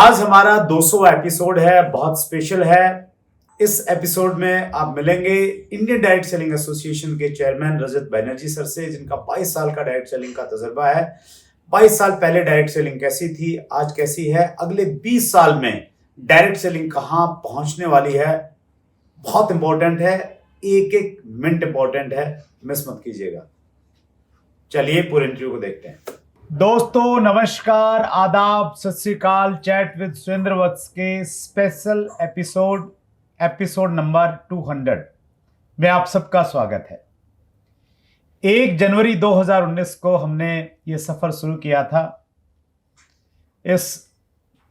आज हमारा 200 एपिसोड है, बहुत स्पेशल है। इस एपिसोड में आप मिलेंगे इंडियन डायरेक्ट सेलिंग एसोसिएशन के चेयरमैन रजत बैनर्जी सर से, जिनका 22 साल का डायरेक्ट सेलिंग का तजुर्बा है। 22 साल पहले डायरेक्ट सेलिंग कैसी थी, आज कैसी है, अगले 20 साल में डायरेक्ट सेलिंग कहां पहुंचने वाली है, बहुत इंपॉर्टेंट है। एक एक मिनट इंपॉर्टेंट है, मिस मत कीजिएगा। चलिए पूरे इंटरव्यू को देखते हैं। दोस्तों नमस्कार, आदाब, सत श्री अकाल। चैट विद सुरेंद्र वत्स के स्पेशल एपिसोड नंबर 200 में आप सबका स्वागत है। 1 जनवरी 2019 को हमने ये सफर शुरू किया था, इस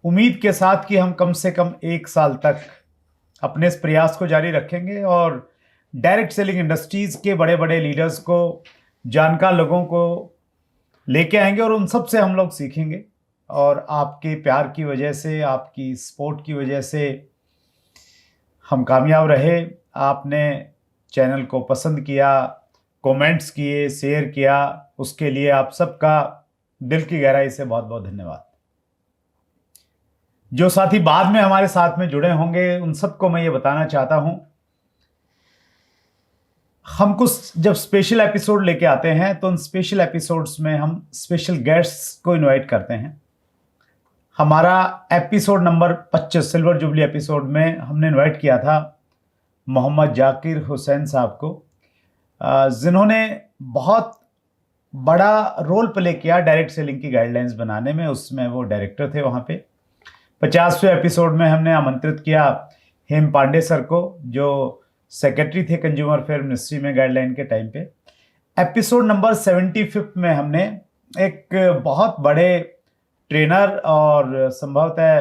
उम्मीद के साथ कि हम कम से कम 1 साल तक अपने इस प्रयास को जारी रखेंगे और डायरेक्ट सेलिंग इंडस्ट्रीज के बड़े बड़े लीडर्स को, जानकार लोगों को लेके आएंगे और उन सब से हम लोग सीखेंगे। और आपके प्यार की वजह से, आपकी सपोर्ट की वजह से हम कामयाब रहे। आपने चैनल को पसंद किया, कमेंट्स किए, शेयर किया, उसके लिए आप सबका दिल की गहराई से बहुत बहुत धन्यवाद। जो साथी बाद में हमारे साथ में जुड़े होंगे उन सबको मैं ये बताना चाहता हूं, हम कुछ जब स्पेशल एपिसोड लेके आते हैं तो उन स्पेशल एपिसोड्स में हम स्पेशल गेस्ट्स को इनवाइट करते हैं। हमारा episode number 25 silver jubilee episode में हमने इनवाइट किया था मोहम्मद जाकिर हुसैन साहब को, जिन्होंने बहुत बड़ा रोल प्ले किया डायरेक्ट सेलिंग की गाइडलाइंस बनाने में। उसमें वो डायरेक्टर थे वहाँ पे। 50वें एपिसोड में हमने आमंत्रित किया हेम पांडे सर को, जो सेक्रेटरी थे कंज्यूमर अफेयर मिनिस्ट्री में गाइडलाइन के टाइम पे। एपिसोड नंबर 75 में हमने एक बहुत बड़े ट्रेनर और संभवतः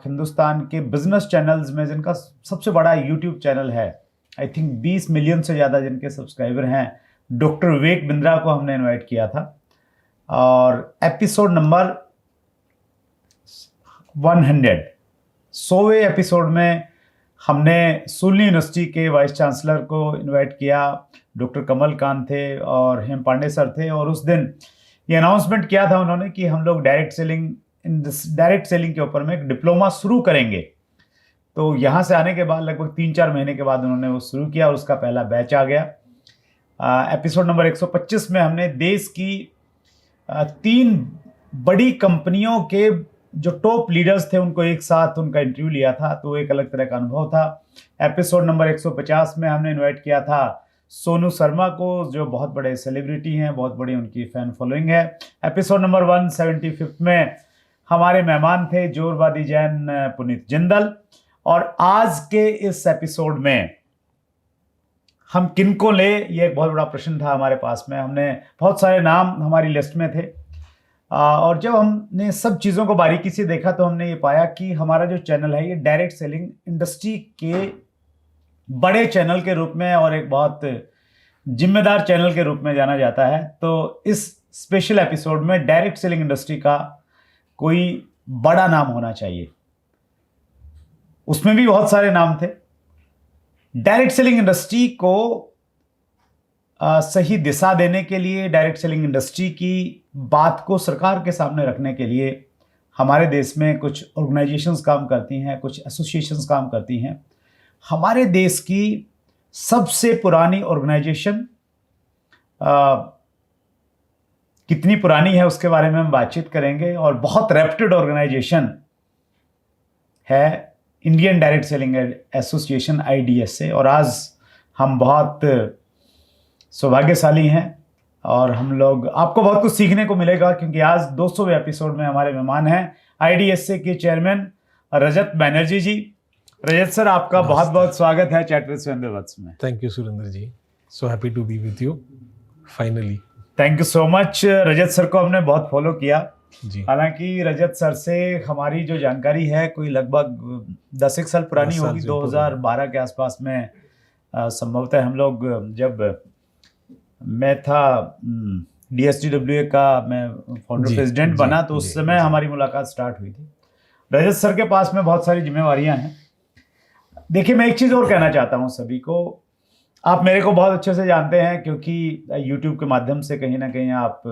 हिंदुस्तान के बिजनेस चैनल्स में जिनका सबसे बड़ा यूट्यूब चैनल है, आई थिंक 20 मिलियन से ज़्यादा जिनके सब्सक्राइबर हैं, डॉक्टर विवेक बिंद्रा को हमने इनवाइट किया था। और एपिसोड नंबर 100वें एपिसोड में हमने सुलनी यूनिवर्सिटी के वाइस चांसलर को इनवाइट किया। डॉक्टर कमल कांत थे और हेम पांडे सर थे। और उस दिन ये अनाउंसमेंट किया था उन्होंने कि हम लोग डायरेक्ट सेलिंग के ऊपर में एक डिप्लोमा शुरू करेंगे। तो यहाँ से आने के बाद लगभग 3-4 महीने के बाद उन्होंने वो शुरू किया और उसका पहला बैच आ गया। एपिसोड नंबर 125 में हमने देश की 3 बड़ी कंपनियों के जो टॉप लीडर्स थे उनको एक साथ उनका इंटरव्यू लिया था, तो एक अलग तरह का अनुभव था। एपिसोड नंबर 150 में हमने इनवाइट किया था सोनू शर्मा को, जो बहुत बड़े सेलिब्रिटी हैं, बहुत बड़ी उनकी फैन फॉलोइंग है। एपिसोड नंबर 175 में हमारे मेहमान थे जोरबादी जैन पुनीत जिंदल। और आज के इस एपिसोड में हम किनको ले, ये एक बहुत बड़ा प्रश्न था हमारे पास में। हमने बहुत सारे नाम हमारी लिस्ट में थे और जब हमने सब चीज़ों को बारीकी से देखा तो हमने ये पाया कि हमारा जो चैनल है ये डायरेक्ट सेलिंग इंडस्ट्री के बड़े चैनल के रूप में और एक बहुत जिम्मेदार चैनल के रूप में जाना जाता है। तो इस स्पेशल एपिसोड में डायरेक्ट सेलिंग इंडस्ट्री का कोई बड़ा नाम होना चाहिए। उसमें भी बहुत सारे नाम थे। डायरेक्ट सेलिंग इंडस्ट्री को सही दिशा देने के लिए, डायरेक्ट सेलिंग इंडस्ट्री की बात को सरकार के सामने रखने के लिए हमारे देश में कुछ ऑर्गेनाइजेशंस काम करती हैं, कुछ एसोसिएशंस काम करती हैं। हमारे देश की सबसे पुरानी ऑर्गेनाइजेशन कितनी पुरानी है उसके बारे में हम बातचीत करेंगे। और बहुत रेप्यूटेड ऑर्गेनाइजेशन है Indian direct selling association, IDSA। और आज हम बहुत सौभाग्यशाली हैं और हम लोग, आपको बहुत कुछ सीखने को मिलेगा क्योंकि आज 200वें एपिसोड में हमारे मेहमान हैं IDSA के चेयरमैन रजत बैनर्जी जी। रजत सर, आपका बहुत बहुत स्वागत है चैट विद सुरेंद्र वत्स में। Thank you Surendra ji, so happy to be with you finally. Thank you so much. Rajat sir को हमने बहुत फॉलो किया जी। हालांकि रजत सर से हमारी जो जानकारी है कोई लगभग 10 साल पुरानी होगी। 2012 के आसपास में संभवतः हम लोग, जब मैं था DSTWA का, मैं फाउंडर प्रेसिडेंट बना, तो उस समय हमारी मुलाकात स्टार्ट हुई थी। रजत सर के पास में बहुत सारी जिम्मेवारियां हैं। देखिए, मैं एक चीज़ और कहना चाहता हूं सभी को। आप मेरे को बहुत अच्छे से जानते हैं क्योंकि YouTube के माध्यम से कहीं ना कहीं आप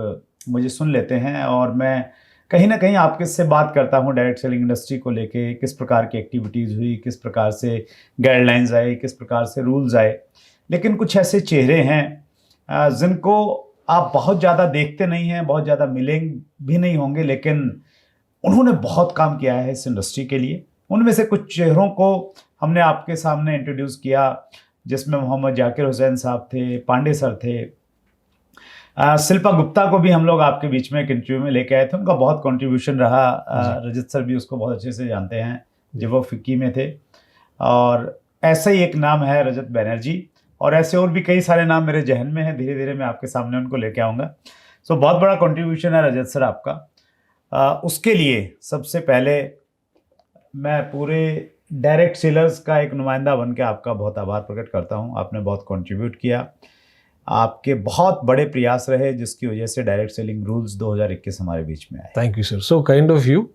मुझे सुन लेते हैं और मैं कहीं ना कहीं आपके से बात करता हूँ डायरेक्ट सेलिंग इंडस्ट्री को लेके, किस प्रकार की एक्टिविटीज़ हुई, किस प्रकार से गाइडलाइंस आए, किस प्रकार से रूल्स आए, लेकिन कुछ ऐसे चेहरे हैं जिनको आप बहुत ज़्यादा देखते नहीं हैं, बहुत ज़्यादा मिलेंगे भी नहीं होंगे, लेकिन उन्होंने बहुत काम किया है इस इंडस्ट्री के लिए। उनमें से कुछ चेहरों को हमने आपके सामने इंट्रोड्यूस किया, जिसमें मोहम्मद जाकिर हुसैन साहब थे, पांडे सर थे, शिल्पा गुप्ता को भी हम लोग आपके बीच में एक इंटरव्यू में लेके आए थे। उनका बहुत कंट्रीब्यूशन रहा। रजत सर भी उसको बहुत अच्छे से जानते हैं जब वो फिक्की में थे। और ऐसा ही एक नाम है रजत बैनर्जी, और ऐसे और भी कई सारे नाम मेरे जहन में हैं, धीरे धीरे मैं आपके सामने उनको लेके आऊँगा। सो बहुत बड़ा कंट्रीब्यूशन है रजत सर आपका। उसके लिए सबसे पहले मैं पूरे डायरेक्ट सेलर्स का एक नुमाइंदा बन के आपका बहुत आभार प्रकट करता हूँ। आपने बहुत कंट्रीब्यूट किया, आपके बहुत बड़े प्रयास रहे, जिसकी वजह से डायरेक्ट सेलिंग रूल्स 2021 हमारे बीच में आए। Thank you sir, so kind of you.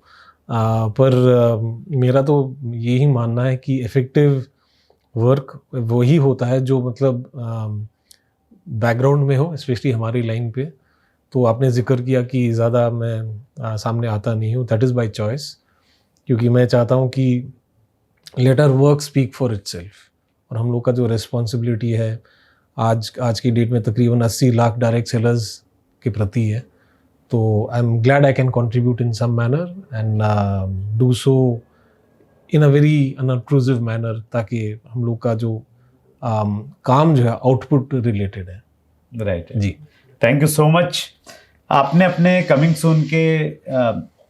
पर मेरा तो यही मानना है कि इफ़ेक्टिव वर्क वही होता है जो मतलब बैकग्राउंड में हो, स्पेशली हमारी लाइन पे। तो आपने जिक्र किया कि ज़्यादा मैं सामने आता नहीं हूँ, दैट इज़ बाय चॉइस, क्योंकि मैं चाहता हूँ कि let our work speak for itself. और हम लोग का जो रिस्पॉन्सिबिलिटी है आज की डेट में तकरीबन 80 लाख डायरेक्ट सेलर्स के प्रति है। तो I am glad I can contribute in some manner and do so in a very unobtrusive manner, ताकि हम लोग का जो काम जो है आउटपुट रिलेटेड है। राइट जी, थैंक यू सो मच। आपने अपने कमिंग सून के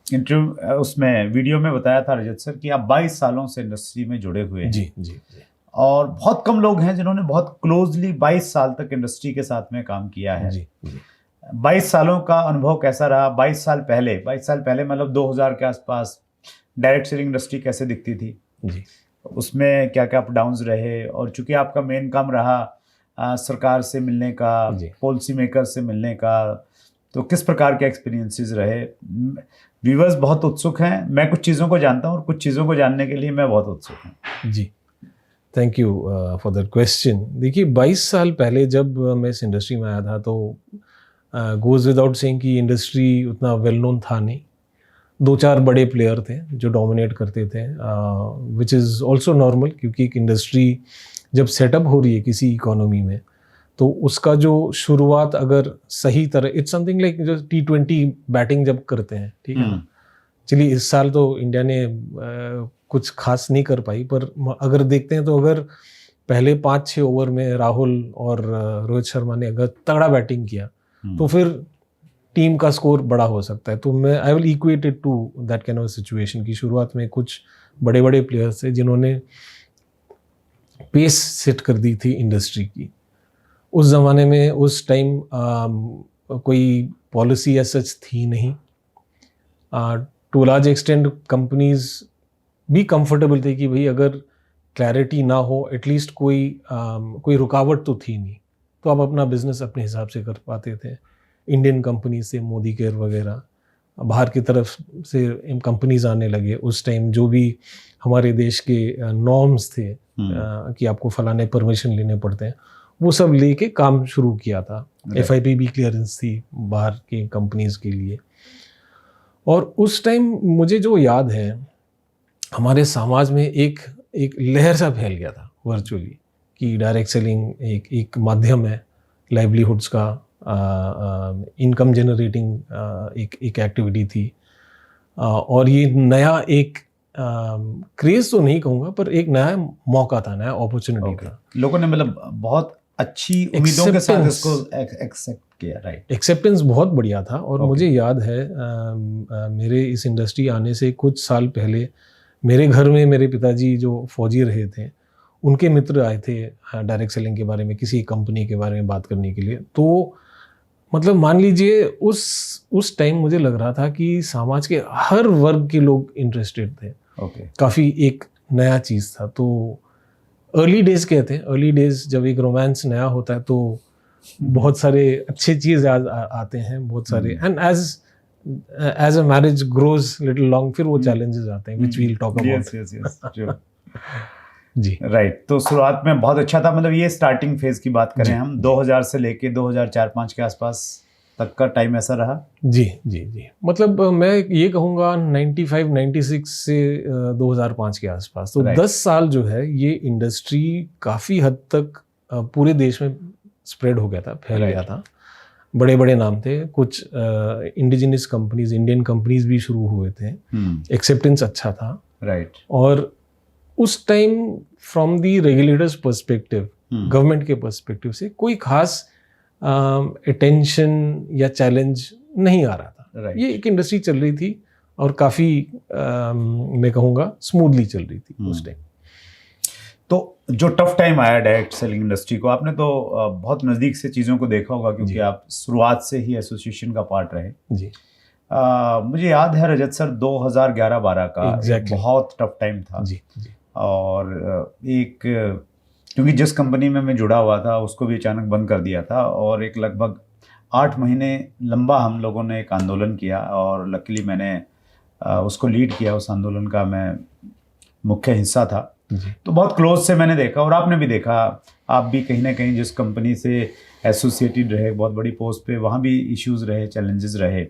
इंटरव्यू उसमें वीडियो में बताया था रजत सर कि आप 22 सालों से इंडस्ट्री में जुड़े हुए हैं। जी जी जी और बहुत कम लोग हैं जिन्होंने बहुत क्लोजली 22 साल तक इंडस्ट्री के साथ में काम किया है। जी जी 22 सालों का अनुभव कैसा रहा? 22 साल पहले मतलब 2000 के आसपास डायरेक्ट सेलिंग इंडस्ट्री कैसे दिखती थी? जी उसमें क्या क्या अप डाउन्स रहे? और चूंकि आपका मेन काम रहा सरकार से मिलने का, पॉलिसी मेकर से मिलने का, तो किस प्रकार के एक्सपीरियंसेस रहे? व्यूअर्स बहुत उत्सुक हैं। मैं कुछ चीज़ों को जानता हूँ और कुछ चीज़ों को जानने के लिए मैं बहुत उत्सुक हूँ। जी, thank you for that question. देखिए, 22 साल पहले जब मैं इस इंडस्ट्री में आया था तो गोज़ विदाउट सेइंग कि इंडस्ट्री उतना वेल नोन था नहीं। 2-4 बड़े प्लेयर थे जो डोमिनेट करते थे, विच इज़ ऑल्सो नॉर्मल, क्योंकि एक इंडस्ट्री जब सेटअप हो रही है किसी इकोनॉमी में तो उसका जो शुरुआत अगर सही तरह, इट्स समथिंग लाइक जो T20 बैटिंग जब करते हैं, ठीक है ना। चलिए, इस साल तो इंडिया ने कुछ खास नहीं कर पाई, पर अगर देखते हैं तो अगर पहले 5-6 ओवर में राहुल और रोहित शर्मा ने अगर तगड़ा बैटिंग किया तो फिर टीम का स्कोर बड़ा हो सकता है। तो मैं I will equate it to that kind of situation की शुरुआत में कुछ बड़े बड़े प्लेयर्स थे जिन्होंने पेस सेट कर दी थी इंडस्ट्री की। उस ज़माने में उस टाइम कोई पॉलिसी एज सच थी नहीं। टू लार्ज एक्सटेंड कंपनीज भी कंफर्टेबल थे कि भाई अगर क्लैरिटी ना हो एटलीस्ट कोई रुकावट तो थी नहीं, तो आप अपना बिजनेस अपने हिसाब से कर पाते थे। इंडियन कंपनी से मोदी केयर वगैरह, बाहर की तरफ से कंपनीज आने लगे। उस टाइम जो भी हमारे देश के नॉर्म्स थे कि आपको फलाने परमिशन लेने पड़ते हैं, वो सब लेके काम शुरू किया था। FIP भी क्लियरेंस थी बाहर की कंपनीज के लिए। और उस टाइम मुझे जो याद है, हमारे समाज में एक लहर सा फैल गया था वर्चुअली कि डायरेक्ट सेलिंग एक माध्यम है लाइवलीहुड्स का, इनकम जनरेटिंग एक एक्टिविटी थी। और ये नया एक क्रेज तो नहीं कहूँगा, पर एक नया मौका था, नया अपॉर्चुनिटी था। लोगों ने मतलब बहुत अच्छी उम्मीदों के साथ इसको एक्सेप्ट किया। राइट, एक्सेप्टेंस बहुत बढ़िया था। और मुझे याद है मेरे इस इंडस्ट्री आने से कुछ साल पहले मेरे घर में मेरे पिताजी जो फौजी रहे थे, उनके मित्र आए थे डायरेक्ट सेलिंग के बारे में, किसी कंपनी के बारे में बात करने के लिए। तो मतलब मान लीजिए उस टाइम मुझे लग रहा था कि समाज के हर वर्ग के लोग इंटरेस्टेड थे। काफ़ी एक नया चीज़ था। तो अर्ली डेज कहते हैं, अर्ली डेज जब एक रोमांस नया होता है तो बहुत सारे अच्छे चीज़ आते हैं, बहुत सारे। And as a marriage grows little long, फिर वो चैलेंजेस आते हैं विच वील टॉक अबाउट। जी, राइट। तो शुरुआत में बहुत अच्छा था। मतलब ये स्टार्टिंग फेज की बात करें हम 2000 से लेके 2004-5 के आसपास तक का टाइम ऐसा रहा? जी जी जी, मतलब मैं ये कहूँगा 95-96 से 2005 के आसपास, तो Right. 10 साल जो है ये इंडस्ट्री काफ़ी हद तक पूरे देश में स्प्रेड हो गया था, फैल Right. गया था। बड़े बड़े नाम थे, कुछ इंडिजिनस कंपनीज, इंडियन कंपनीज भी शुरू हुए थे, एक्सेप्टेंस अच्छा था। राइट। और उस time from the regulators perspective, government के पर्सपेक्टिव से कोई खास अटेंशन या चैलेंज नहीं आ रहा था। Right. ये एक इंडस्ट्री चल रही थी और काफ़ी मैं कहूँगा स्मूथली चल रही थी उस टाइम। तो जो टफ टाइम आया डायरेक्ट सेलिंग इंडस्ट्री को, आपने तो बहुत नज़दीक से चीज़ों को देखा होगा, क्योंकि आप शुरुआत से ही एसोसिएशन का पार्ट रहे। जी। मुझे याद है रजत सर 2011-12 का Exactly. बहुत टफ टाइम था। जी जी। और एक, क्योंकि जिस कंपनी में मैं जुड़ा हुआ था उसको भी अचानक बंद कर दिया था, और एक लगभग 8 महीने लंबा हम लोगों ने एक आंदोलन किया, और लकीली मैंने उसको लीड किया। उस आंदोलन का मैं मुख्य हिस्सा था। तो बहुत क्लोज से मैंने देखा, और आपने भी देखा, आप भी कहीं ना कहीं जिस कंपनी से एसोसिएटेड रहे, बहुत बड़ी पोस्ट पे, वहाँ भी इश्यूज रहे, चैलेंजेस रहे।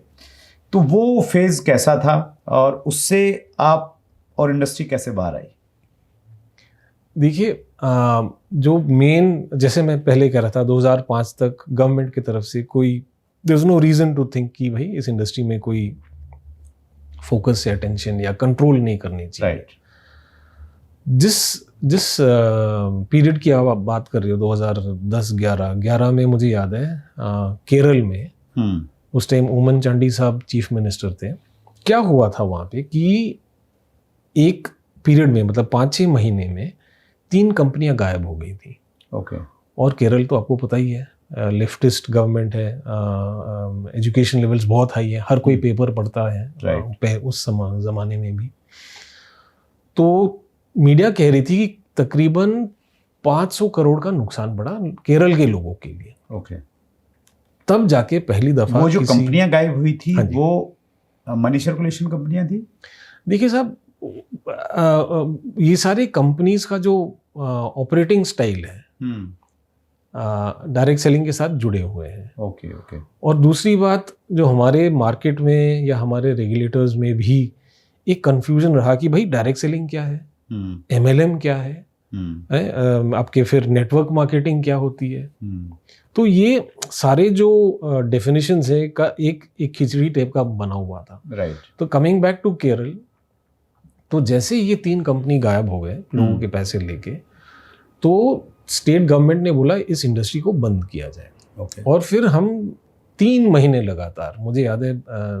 तो वो फेज कैसा था, और उससे आप और इंडस्ट्री कैसे बाहर आई? देखिए, जो मेन, जैसे मैं पहले कह रहा था, 2005 तक गवर्नमेंट की तरफ से कोई, there is no reason to think कि भाई इस इंडस्ट्री में कोई फोकस या अटेंशन या कंट्रोल नहीं करनी चाहिए। राइट। जिस पीरियड की आप बात कर रहे हो, 2010-11 में मुझे याद है केरल में उस टाइम ओमन चांडी साहब चीफ मिनिस्टर थे। क्या हुआ था वहाँ पे कि एक पीरियड में, मतलब 5-6 महीने में 3 कंपनियां गायब हो गई थी। ओके। और केरल तो आपको पता ही है, लेफ्टिस्ट गवर्नमेंट है, एजुकेशन लेवल्स बहुत हाई है, हर कोई पेपर पढ़ता है, उस ज़माने में भी। तो मीडिया कह रही थी कि तकरीबन 500 करोड़ का नुकसान पड़ा केरल के लोगों के लिए। ओके। तब जाके पहली दफा वो जो कंपनियां गायब हुई थी, हाँ वो मनी सर्कुलेशन कंपनियां थी। देखिए साहब, ये सारे कंपनीज का जो ऑपरेटिंग स्टाइल है, डायरेक्ट सेलिंग के साथ जुड़े हुए हैं। Okay okay. और दूसरी बात, जो हमारे मार्केट में या हमारे रेगुलेटर्स में भी एक कंफ्यूजन रहा कि भाई डायरेक्ट सेलिंग क्या है, MLM क्या है, आपके फिर नेटवर्क मार्केटिंग क्या होती है। तो ये सारे जो डेफिनेशंस है का एक खिचड़ी टाइप का बना हुआ था। राइट। तो कमिंग बैक टू केरल, तो जैसे ये 3 कंपनी गायब हो गए लोगों के पैसे लेके, तो स्टेट गवर्नमेंट ने बोला इस इंडस्ट्री को बंद किया जाए। ओके। और फिर हम 3 महीने लगातार, मुझे याद है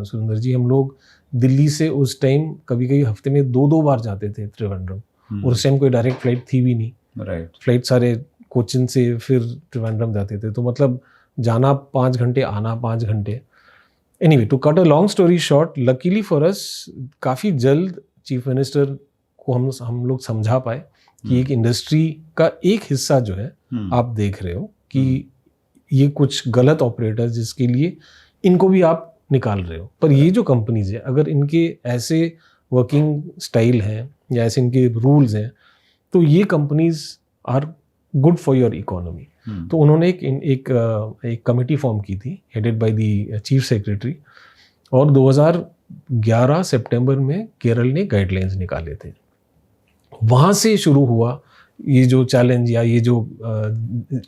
सुरेंद्र जी, हम लोग दिल्ली से उस टाइम कभी हफ्ते में 2-2 बार जाते थे त्रिवेंद्रम, और उस टाइम कोई डायरेक्ट फ्लाइट थी भी नहीं। राइट। फ्लाइट सारे कोचिन से फिर त्रिवेंद्रम जाते थे, तो मतलब जाना 5 घंटे, आना 5 घंटे। Anyway, to cut a long story short, luckily for us काफ़ी जल्द चीफ मिनिस्टर को हम लोग समझा पाए कि एक इंडस्ट्री का एक हिस्सा जो है, आप देख रहे हो कि ये कुछ गलत ऑपरेटर, जिसके लिए इनको भी आप निकाल रहे हो, पर ये जो कंपनीज है, अगर इनके ऐसे वर्किंग स्टाइल हैं या ऐसे इनके रूल्स हैं, तो ये companies are good for your economy. तो उन्होंने एक कमेटी फॉर्म की थी, headed by the chief secretary, और 2011 सितंबर में केरल ने गाइडलाइंस निकाले थे। वहाँ से शुरू हुआ ये जो चैलेंज या ये जो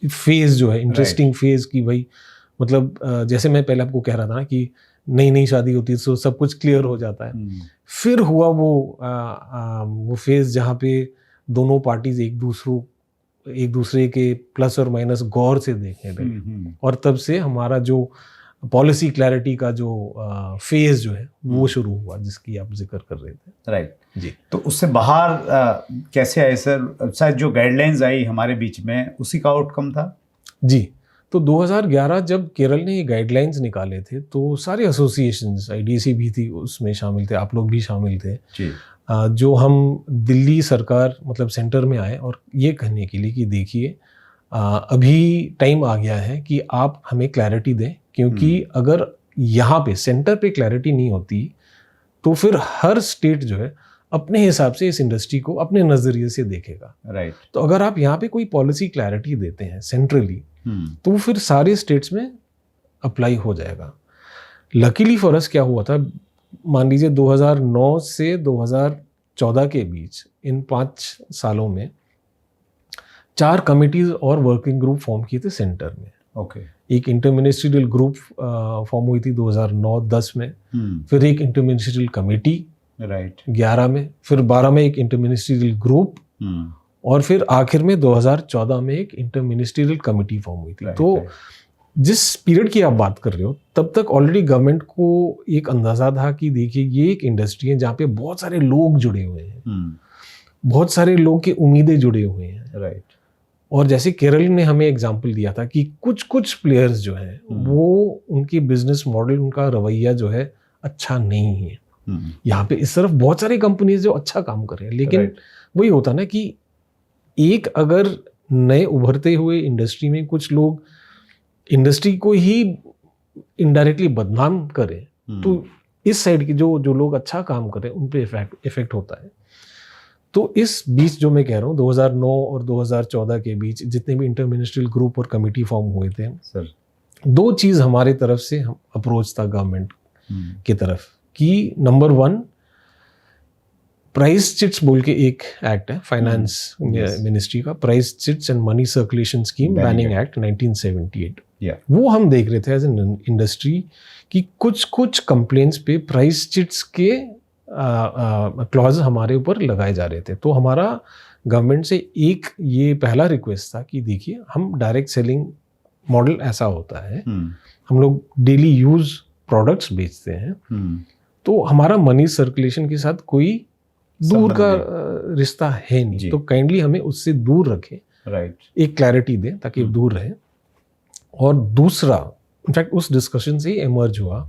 फेज जो है, इंटरेस्टिंग फेज की भाई, मतलब जैसे मैं पहले आपको कह रहा था ना कि नई शादी होती है तो सब कुछ क्लियर हो जाता है। फिर हुआ वो फेज जहाँ पे दोनों पार्टीज एक दूसरे के प्लस और माइनस गौर से देखने लगे, और तब से हमारा जो पॉलिसी क्लैरिटी का जो फेज जो है वो शुरू हुआ, जिसकी आप जिक्र कर रहे थे। राइट जी। तो उससे बाहर कैसे आए सर? शायद जो गाइडलाइंस आई हमारे बीच में, उसी का आउटकम था। जी। तो 2011 जब केरल ने ये गाइडलाइंस निकाले थे, तो सारे एसोसिएशंस, IDC भी थी उसमें शामिल थे, आप लोग भी शामिल थे जी। जो हम दिल्ली सरकार, मतलब सेंटर में आए और ये कहने के लिए कि देखिए, अभी टाइम आ गया है कि आप हमें क्लैरिटी दें, क्योंकि अगर यहाँ पे सेंटर पे क्लैरिटी नहीं होती, तो फिर हर स्टेट जो है अपने हिसाब से इस इंडस्ट्री को अपने नज़रिए से देखेगा। राइट। तो अगर आप यहाँ पे कोई पॉलिसी क्लैरिटी देते हैं सेंट्रली, तो फिर सारे स्टेट्स में अप्लाई हो जाएगा। लकीली फॉर अस क्या हुआ था, मान लीजिए 2009 से 2014 के बीच इन 5 सालों में 4 कमिटीज और वर्किंग ग्रुप फॉर्म किए थे सेंटर में। ओके। एक इंटरमिनिस्ट्रियल ग्रुप फॉर्म हुई थी 2009-10 में, फिर एक इंटरमिनिस्ट्रियल कमेटी राइट 11 में, फिर 12 में एक इंटरमिनिस्ट्रियल ग्रुप, और फिर आखिर में 2014 में एक इंटरमिनिस्ट्रियल कमेटी फॉर्म हुई थी। तो जिस पीरियड की आप बात कर रहे हो तब तक ऑलरेडी गवर्नमेंट को एक अंदाजा था कि देखिए ये एक इंडस्ट्री है जहाँ पे बहुत सारे लोग जुड़े हुए हैं, बहुत सारे लोग की उम्मीदें जुड़े हुए हैं। राइट। और जैसे केरल ने हमें एग्जांपल दिया था कि कुछ प्लेयर्स जो हैं वो उनकी बिजनेस मॉडल, उनका रवैया जो है अच्छा नहीं है। यहाँ पे इस तरफ बहुत सारी कंपनीज जो अच्छा काम कर रहे हैं, लेकिन वही होता ना कि एक अगर नए उभरते हुए इंडस्ट्री में कुछ लोग इंडस्ट्री को ही इनडायरेक्टली बदनाम करें तो इस साइड के जो लोग अच्छा काम कर रहे हैं उन पे इफेक्ट होता है। तो इस बीच जो मैं कह रहा हूँ 2009 और 2014 के बीच जितने भी इंटरमिनिस्ट्रियल ग्रुप और कमेटी फॉर्म हुए थे सर, 2 चीज़ हमारे तरफ से अप्रोच था गवर्नमेंट की तरफ कि नंबर 1 प्राइस चिट्स बोल के एक एक्ट है फाइनेंस मिनिस्ट्री का, price chits and money circulation scheme banning act 1978। वो हम देख रहे थे एज एन इंडस्ट्री कि कुछ कंप्लेंट्स पे प्राइस चिट्स के क्लॉज हमारे ऊपर लगाए जा रहे थे। तो हमारा गवर्नमेंट से एक ये पहला रिक्वेस्ट था कि देखिए हम डायरेक्ट सेलिंग मॉडल ऐसा होता है, हम लोग डेली यूज प्रोडक्ट्स बेचते हैं, तो हमारा मनी सर्कुलेशन के साथ कोई दूर का रिश्ता है नहीं, तो काइंडली हमें उससे दूर रखें। राइट। एक क्लैरिटी दें ताकि दूर रहे। और दूसरा, इनफैक्ट उस डिस्कशन से ही इमर्ज हुआ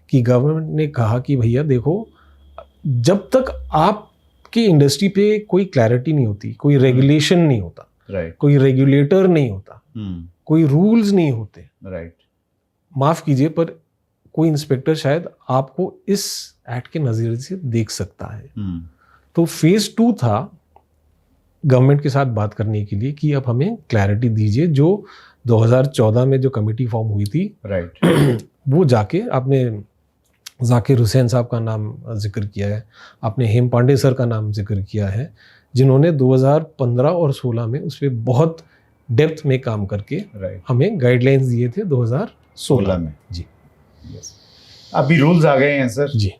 कि गवर्नमेंट ने कहा कि भैया देखो, जब तक आपकी इंडस्ट्री पे कोई क्लैरिटी नहीं होती, कोई रेगुलेशन नहीं होता, कोई रेगुलेटर नहीं होता, कोई रूल्स नहीं होते, माफ कीजिए पर कोई इंस्पेक्टर शायद आपको इस एक्ट के नजरिए से देख सकता है। तो फेज 2 था गवर्नमेंट के साथ बात करने के लिए कि अब हमें क्लैरिटी दीजिए। जो 2014 में जो कमेटी फॉर्म हुई थी, वो जाके आपने जाकिर हुसैन साहब का नाम जिक्र किया है, आपने हेम पांडे सर का नाम जिक्र किया है, जिन्होंने 2015 और 16 में उस पर बहुत डेप्थ में काम करके हमें गाइडलाइंस दिए थे 2016 में। जी अभी रूल्स आ गए हैं सर जी,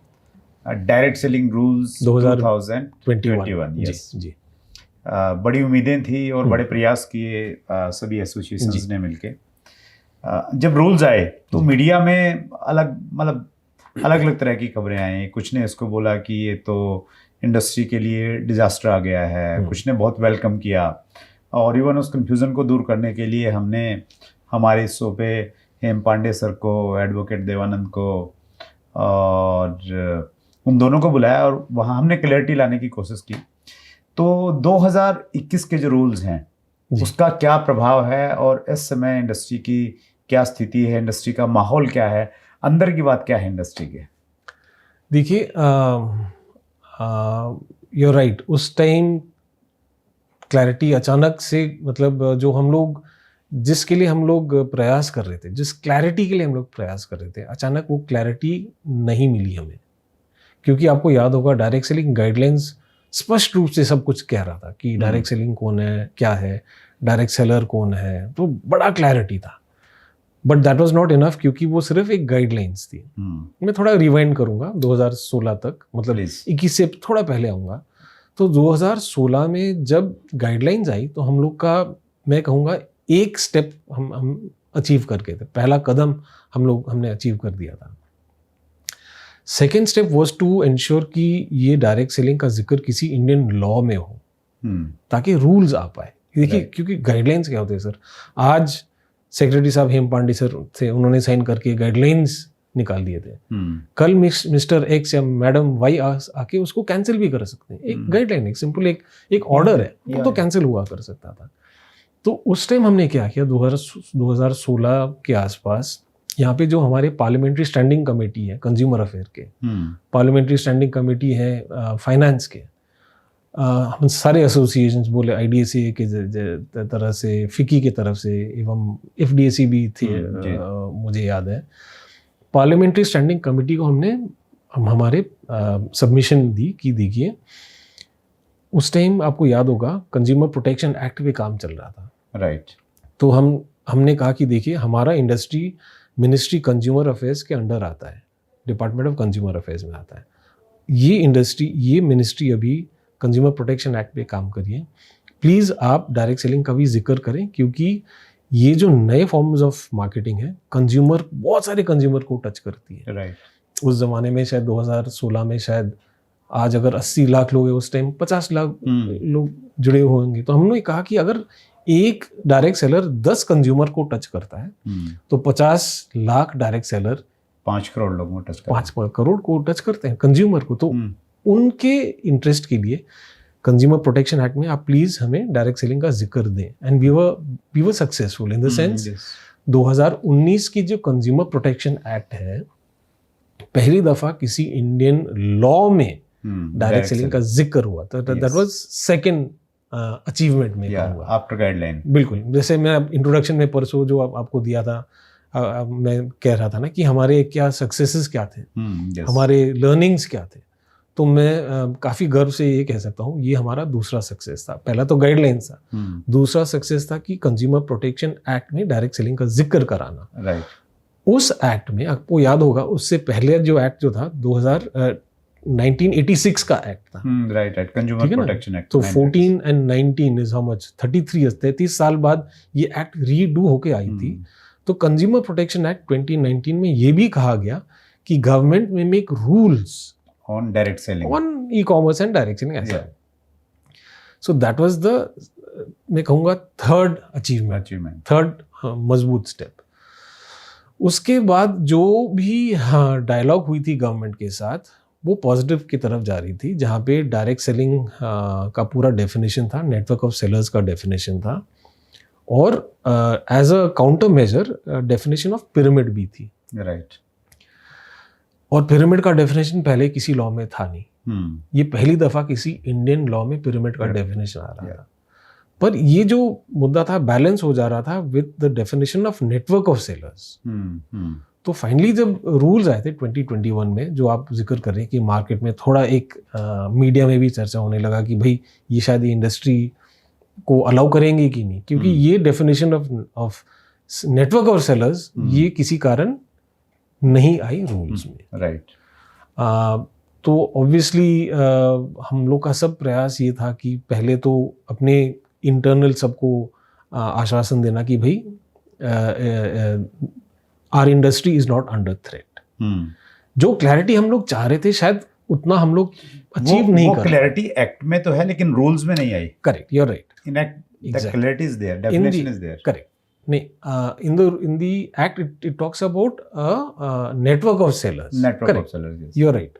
डायरेक्ट सेलिंग रूल्स 2021। यस जी। बड़ी उम्मीदें थी और बड़े प्रयास किए सभी एसोसिएशंस ने मिलके। जब रूल्स आए तो मीडिया में अलग अलग तरह की खबरें आई। कुछ ने इसको बोला कि ये तो इंडस्ट्री के लिए डिजास्टर आ गया है, कुछ ने बहुत वेलकम किया, और इवन उस कंफ्यूजन को दूर करने के लिए हमने हमारे शो पे हेम पांडे सर को, एडवोकेट देवानंद को और उन दोनों को बुलाया और वहाँ हमने क्लैरिटी लाने की कोशिश की। तो 2021 के जो रूल्स हैं उसका क्या प्रभाव है और इस समय इंडस्ट्री की क्या स्थिति है, इंडस्ट्री का माहौल क्या है, अंदर की बात क्या है इंडस्ट्री के? देखिए यू आर राइट, उस टाइम क्लैरिटी अचानक से, मतलब जो हम लोग जिसके लिए हम लोग प्रयास कर रहे थे, जिस क्लैरिटी के लिए हम लोग प्रयास कर रहे थे, अचानक वो क्लैरिटी नहीं मिली हमें। क्योंकि आपको याद होगा डायरेक्ट सेलिंग गाइडलाइंस स्पष्ट रूप से सब कुछ कह रहा था कि डायरेक्ट सेलिंग कौन है, क्या है, डायरेक्ट सेलर कौन है, तो बड़ा क्लैरिटी था। But that was not enough, क्योंकि वो सिर्फ एक गाइडलाइंस थी। मैं थोड़ा रिवाइंड करूंगा 2016 तक, मतलब 21 से थोड़ा पहले आऊँगा। तो 2016 में जब गाइडलाइंस आई तो हम लोग का, मैं कहूँगा, एक स्टेप हम अचीव करके थे, पहला कदम हमने अचीव कर दिया था। Second step was to ensure कि ये डायरेक्ट सेलिंग का जिक्र किसी इंडियन लॉ में हो, ताकि रूल्स आ पाए। देखिए क्योंकि गाइडलाइंस क्या होते हैं सर, आज सेक्रेटरी साहब हेम पांडे सर थे, उन्होंने साइन करके गाइडलाइंस निकाल दिए थे। कल मिस्टर एक्स या मैडम वाई आके उसको कैंसिल भी कर सकते हैं। एक गाइडलाइन, एक सिंपल एक ऑर्डर है, वो तो कैंसिल हुआ कर सकता था। तो उस टाइम हमने क्या किया, 2016 के आसपास यहाँ पे जो हमारे पार्लियामेंट्री स्टैंडिंग कमेटी है कंज्यूमर अफेयर के, पार्लियामेंट्री स्टैंडिंग कमेटी है फाइनेंस के, हम सारे एसोसिएशंस बोले IDSA के तरफ से, फिकी के तरफ से, एवं FDAC भी थे, मुझे याद है। पार्लियामेंट्री स्टैंडिंग कमेटी को हम हमारे सबमिशन दी कि देखिए उस टाइम आपको याद होगा कंज्यूमर प्रोटेक्शन एक्ट पे काम चल रहा था, राइट। तो हमने कहा कि देखिए हमारा इंडस्ट्री मिनिस्ट्री कंज्यूमर अफेयर्स के अंडर आता है, डिपार्टमेंट ऑफ कंज्यूमर अफेयर्स में आता है। ये मिनिस्ट्री अभी कंज्यूमर प्रोटेक्शन एक्ट पे काम करिए, प्लीज़ आप डायरेक्ट सेलिंग का भी जिक्र करें, क्योंकि ये जो नए फॉर्म्स ऑफ मार्केटिंग है, कंज्यूमर बहुत सारे कंज्यूमर को टच करती है, राइट। उस ज़माने में शायद 2016 में शायद आज अगर 80 लाख लोग हैं, उस टाइम 50 लाख लोग जुड़े होंगे। तो हमने कहा कि अगर एक डायरेक्ट सेलर 10 कंज्यूमर को टच करता है तो 50 लाख डायरेक्ट सेलर 5 करोड़ लोगों को टच करते हैं, 5 करोड़ को टच करते हैं कंज्यूमर को। तो उनके इंटरेस्ट के लिए कंज्यूमर प्रोटेक्शन एक्ट में आप प्लीज हमें डायरेक्ट सेलिंग का जिक्र दें। And we were successful in the sense 2019 की जो कंज्यूमर प्रोटेक्शन एक्ट है, पहली दफा किसी इंडियन लॉ में डायरेक्ट सेलिंग का जिक्र हुआ, तो दैट वाज सेकंड अचीवमेंट में कहूंगा आफ्टर गाइडलाइन। बिल्कुल, जैसे मैं इंट्रोडक्शन में परसों जो आपको दिया था, मैं कह रहा था ना कि हमारे क्या सक्सेसेस क्या थे, हमारे लर्निंग्स क्या थे, तो मैं काफ़ी गर्व से ये कह सकता हूँ ये हमारा दूसरा सक्सेस था। पहला तो गाइडलाइंस था, दूसरा सक्सेस था कि कंज्यूमर प्रोटेक्शन एक्ट में डायरेक्ट सेलिंग का जिक्र कराना। राइट। उस एक्ट में आपको याद होगा, उससे पहले जो एक्ट जो था 1986 का एक्ट था, राइट, कंज्यूमर प्रोटेक्शन एक्ट। तो 14 and 19 इज हाउ मच, 33 साल बाद ये एक्ट रीडू होके आई थी। तो कंज्यूमर प्रोटेक्शन एक्ट 2019 में ये भी कहा गया कि गवर्नमेंट में make rules on direct selling, on e-commerce and direct selling as well. So that was the मैं कहूँगा थर्ड अचीवमेंट, थर्ड मजबूत स्टेप। उसके बाद जो भी डायलॉग हुई थी गवर्नमेंट के साथ, वो पॉजिटिव की तरफ जा रही थी, जहाँ पे डायरेक्ट सेलिंग का पूरा डेफिनेशन था, नेटवर्क ऑफ सेलर्स का डेफिनेशन था, और as a counter measure definition of pyramid भी थी। राइट। और पिरामिड का डेफिनेशन पहले किसी लॉ में था नहीं, ये पहली दफा किसी इंडियन लॉ में पिरामिड का डेफिनेशन आ रहा था। पर ये जो मुद्दा था बैलेंस हो जा रहा था with the definition of network of sellers. तो फाइनली जब रूल्स आए थे 2021 में, जो आप जिक्र कर रहे हैं कि मार्केट में थोड़ा एक मीडिया में भी चर्चा होने लगा कि भाई ये शायद ये इंडस्ट्री को अलाउ करेंगे कि नहीं, क्योंकि ये definition of network of sellers ये किसी कारण नहीं आई रूल्स में। राइट। तो ऑब्वियसली हम लोग का सब प्रयास ये था कि पहले तो अपने इंटरनल सबको आश्वासन देना कि भाई our industry is not under threat. जो क्लैरिटी हम लोग चाह रहे थे शायद उतना हम लोग अचीव नहीं कर रहे। क्लैरिटी एक्ट में तो है लेकिन रूल्स में नहीं आई। Correct, you are right. In act the clarity is there, definition is there. Correct. नहीं, in the act it talks about network of sellers. Network of sellers, yes. You're right.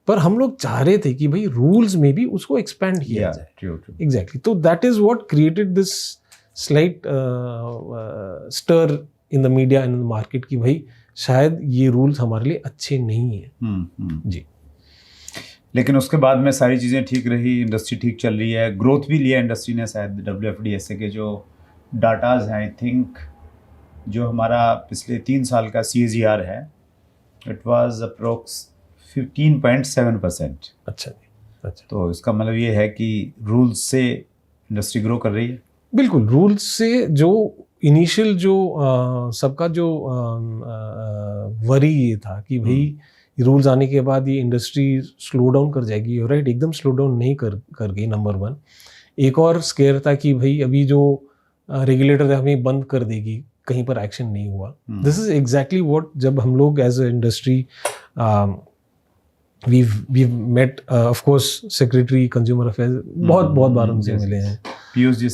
पर हम लोग चाह रहे थे कि भाई रूल्स में भी उसको एक्सपेंड किया जाए। True. Exactly. तो that is what created this slight stir in the media and in the market कि भाई शायद ये रूल्स हमारे लिए अच्छे नहीं है। जी। लेकिन उसके बाद में सारी चीज़ें ठीक रही, इंडस्ट्री ठीक चल रही है, ग्रोथ भी लिया इंडस्ट्री ने। शायद WFDSA के जो डाटाज हैं, आई थिंक जो हमारा पिछले 3 साल का CAGR है, इट वाज अप्रोक्स 15.7%। अच्छा। तो इसका मतलब ये है कि रूल्स से इंडस्ट्री ग्रो कर रही है। बिल्कुल, रूल्स से जो इनिशियल जो सबका जो वरी ये था कि भाई रूल्स आने के बाद ये इंडस्ट्री स्लो डाउन कर जाएगी, राइट, एकदम स्लो डाउन नहीं कर गई, नंबर 1। एक और स्केयर था कि भाई अभी जो रेगुलेटर हमें बंद कर देगी, कहीं पर एक्शन नहीं हुआ। दिस इज एग्जैक्टली व्हाट, जब हम लोग as a industry we met, of course secretary consumer affairs बहुत बार उनसे मिले हैं, पीयूष जी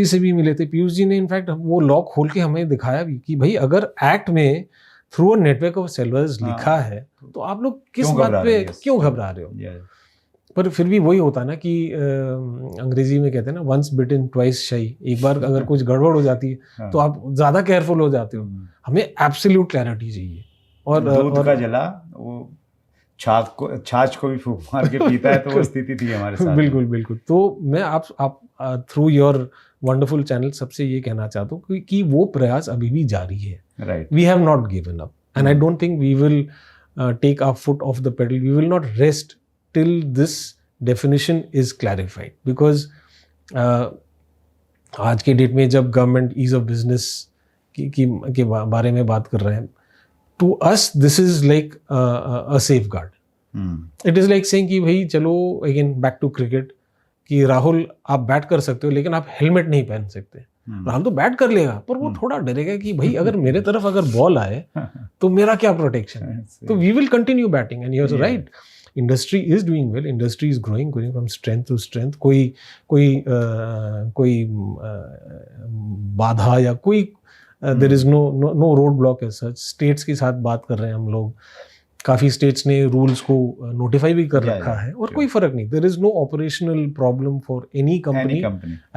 से भी मिले थे। पीयूष जी ने इनफैक्ट वो लॉ खोल के हमें दिखाया भी कि भाई अगर एक्ट में through a network of sellers लिखा है तो आप लोग किस बात पे क्यों घबरा रहे हो। पर फिर भी वही होता है ना कि अंग्रेजी में कहते हैं ना, वंस बिटन ट्वाइस शाई। एक बार अगर कुछ गड़बड़ हो जाती है तो आप ज़्यादा केयरफुल हो जाते हो। हमें एब्सोल्यूट क्लैरिटी चाहिए। और दूध का जला वो छाछ को भी फूंक मार के पीता है, तो वो स्थिति थी हमारे साथ। बिल्कुल बिल्कुल। तो मैं आप थ्रू योर वंडरफुल चैनल सबसे ये कहना चाहता हूँ कि वो प्रयास अभी भी जारी है। Right. We have not given up and I don't think we will take our foot off the pedal. We will not rest till this definition is clarified, because आज के डेट में जब गवर्नमेंट ईज ऑफ बिजनेस के बारे में बात कर रहे हैं, to us this is like a safeguard. It is like saying कि भाई चलो अगेन बैक टू क्रिकेट, कि राहुल आप बैट कर सकते हो लेकिन आप हेलमेट नहीं पहन सकते। राहुल तो बैट कर लेगा पर वो थोड़ा डरेगा कि भाई अगर मेरे तरफ अगर बॉल आए तो मेरा क्या प्रोटेक्शन है। तो we will continue batting and you are right, industry is doing well, industry is growing from strength to strength. कोई बाधा या कोई there is no road block as such. States के साथ बात कर रहे हैं हम लोग, काफ़ी स्टेट्स ने रूल्स को नोटिफाई भी कर रखा है और कोई फर्क नहीं। There is no operational problem for any company,